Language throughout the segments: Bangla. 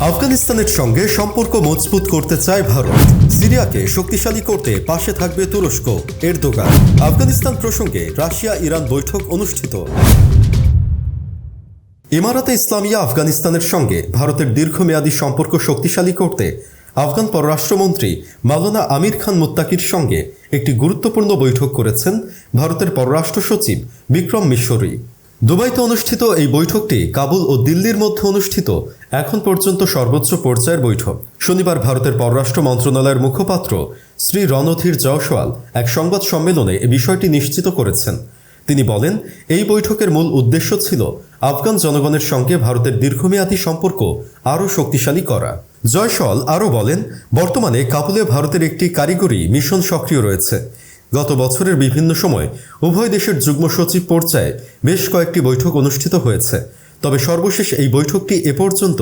আফগানিস্তানের সঙ্গে সম্পর্ক মজবুত করতে চায় ভারত। সিরিয়াকে শক্তিশালী করতে পাশে থাকবে তুরস্ক। এরদোগান। আফগানিস্তান প্রসঙ্গে রাশিয়া ইরান বৈঠক অনুষ্ঠিত। ইমারাতে ইসলামিয়া আফগানিস্তানের সঙ্গে ভারতের দীর্ঘমেয়াদী সম্পর্ক শক্তিশালী করতে আফগান পররাষ্ট্রমন্ত্রী মাওলানা আমির খান মুত্তাকির সঙ্গে একটি গুরুত্বপূর্ণ বৈঠক করেছেন ভারতের পররাষ্ট্র সচিব বিক্রম মিশরি। দুবাইতে অনুষ্ঠিত এই বৈঠকটি কাবুল ও দিল্লির মধ্যে অনুষ্ঠিত এখন পর্যন্ত সর্বোচ্চ পর্যায়ের বৈঠক। শনিবার ভারতের পররাষ্ট্র মন্ত্রণালয়ের মুখপাত্র শ্রী রণধীর জয়সওয়াল এক সংবাদ সম্মেলনে এ বিষয়টি নিশ্চিত করেছেন। তিনি বলেন, এই বৈঠকের মূল উদ্দেশ্য ছিল আফগান জনগণের সঙ্গে ভারতের দীর্ঘমেয়াদী সম্পর্ক আরও শক্তিশালী করা। জয়সওয়াল আরও বলেন, বর্তমানে কাবুলে ভারতের একটি কারিগরি মিশন সক্রিয় রয়েছে। গত বছরের বিভিন্ন সময় উভয় দেশের যুগ্ম সচিব পর্যায়ে বেশ কয়েকটি বৈঠক অনুষ্ঠিত হয়েছে। তবে সর্বশেষ এই বৈঠকটি এ পর্যন্ত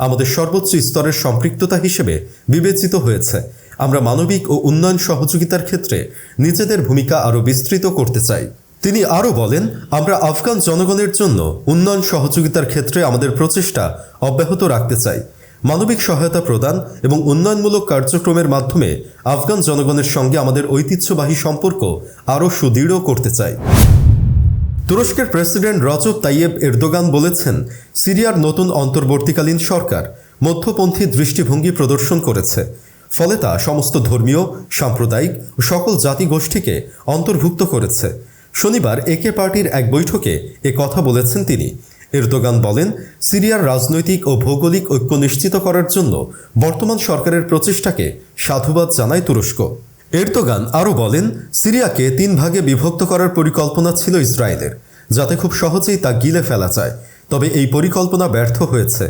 আমাদের সর্বোচ্চ স্তরের সম্পৃক্ততা হিসেবে বিবেচিত হয়েছে। আমরা মানবিক ও উন্নয়ন সহযোগিতার ক্ষেত্রে নিজেদের ভূমিকা আরও বিস্তৃত করতে চাই। তিনি আরও বলেন, আমরা আফগান জনগণের জন্য উন্নয়ন সহযোগিতার ক্ষেত্রে আমাদের প্রচেষ্টা অব্যাহত রাখতে চাই। মানবিক সহায়তা প্রদান এবং উন্নয়নমূলক কার্যক্রমের মাধ্যমে আফগান জনগণের সঙ্গে আমাদের ঐতিহ্যবাহী সম্পর্ক আরও সুদৃঢ় করতে চাই। তুরস্কের প্রেসিডেন্ট রজব তাইয়েব এরদোগান বলেছেন, সিরিয়ার নতুন অন্তর্বর্তীকালীন সরকার মধ্যপন্থী দৃষ্টিভঙ্গি প্রদর্শন করেছে। ফলে তা সমস্ত ধর্মীয়, সাম্প্রদায়িক ও সকল জাতিগোষ্ঠীকে অন্তর্ভুক্ত করেছে। শনিবার একে পার্টির এক বৈঠকে এ কথা বলেছেন তিনি। এরদোগান বলেন, সিরিয়ার রাজনৈতিক ও ভৌগোলিক ঐক্য নিশ্চিত করার জন্য বর্তমান সরকারের প্রচেষ্টাকে সাধুবাদ জানায় তুরস্ক। এরদোগান আরও বলেন, সিরিয়াকে 3 ভাগে বিভক্ত করার পরিকল্পনা ছিল ইসরায়েলের, যাতে খুব সহজেই তা গিলে ফেলা যায়। তবে এই পরিকল্পনা ব্যর্থ হয়েছে।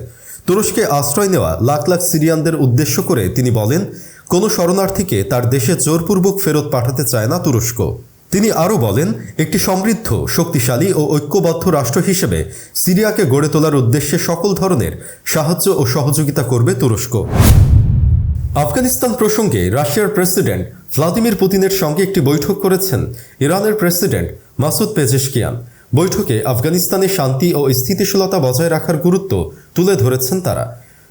তুরস্কে আশ্রয় নেওয়া লাখ লাখ সিরিয়ানদের উদ্দেশ্য করে তিনি বলেন, কোনো শরণার্থীকে তার দেশে জোরপূর্বক ফেরত পাঠাতে চায় না তুরস্ক। তিনি আরও বলেন, একটি সমৃদ্ধ, শক্তিশালী ও ঐক্যবদ্ধ রাষ্ট্র হিসেবে সিরিয়াকে গড়ে তোলার উদ্দেশ্যে সকল ধরনের সাহায্য ও সহযোগিতা করবে তুরস্ক। আফগানিস্তান প্রসঙ্গে রাশিয়ার প্রেসিডেন্ট ভ্লাদিমির পুতিনের সঙ্গে একটি বৈঠক করেছেন ইরানের প্রেসিডেন্ট মাসুদ পেজেশকিয়ান। বৈঠকে আফগানিস্তানে শান্তি ও স্থিতিশীলতা বজায় রাখার গুরুত্ব তুলে ধরেছেন তারা।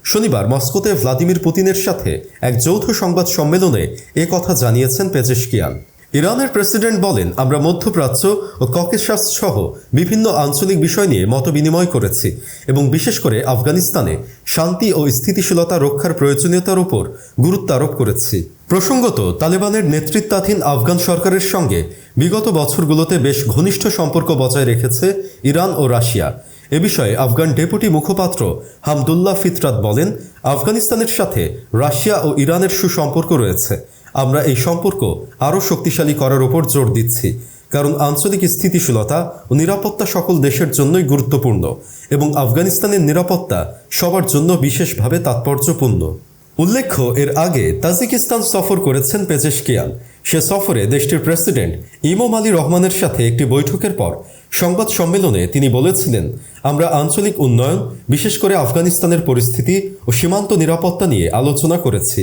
শনিবার মস্কোতে ভ্লাদিমির পুতিনের সাথে এক যৌথ সংবাদ সম্মেলনে এ কথা জানিয়েছেন পেজেশকিয়ান। ইরানের প্রেসিডেন্ট বলেন, আমরা মধ্যপ্রাচ্য ও ককেশাস সহ বিভিন্ন আঞ্চলিক বিষয় নিয়ে মতবিনিময় করেছি এবং বিশেষ করে আফগানিস্তানে শান্তি ও স্থিতিশীলতা রক্ষার প্রয়োজনীয়তার উপর গুরুত্ব আরোপ করেছি। প্রসঙ্গত, তালেবানের নেতৃত্বাধীন আফগান সরকারের সঙ্গে বিগত বছরগুলোতে বেশ ঘনিষ্ঠ সম্পর্ক বজায় রেখেছে ইরান ও রাশিয়া। এ বিষয়ে আফগান ডেপুটি মুখপাত্র হামদুল্লাহ ফিতরাত বলেন, আফগানিস্তানের সাথে রাশিয়া ও ইরানের সুসম্পর্ক রয়েছে। আমরা এই সম্পর্ক আরও শক্তিশালী করার উপর জোর দিচ্ছি, কারণ আঞ্চলিক স্থিতিশীলতা ও নিরাপত্তা সকল দেশের জন্যই গুরুত্বপূর্ণ এবং আফগানিস্তানের নিরাপত্তা সবার জন্য বিশেষভাবে তাৎপর্যপূর্ণ। উল্লেখ্য, এর আগে তাজিকিস্তান সফর করেছেন পেজেশকিয়ান। সে সফরে দেশটির প্রেসিডেন্ট ইমোমালি রহমানের সাথে একটি বৈঠকের পর সংবাদ সম্মেলনে তিনি বলেছিলেন, আমরা আঞ্চলিক উন্নয়ন, বিশেষ করে আফগানিস্তানের পরিস্থিতি ও সীমান্ত নিরাপত্তা নিয়ে আলোচনা করেছি।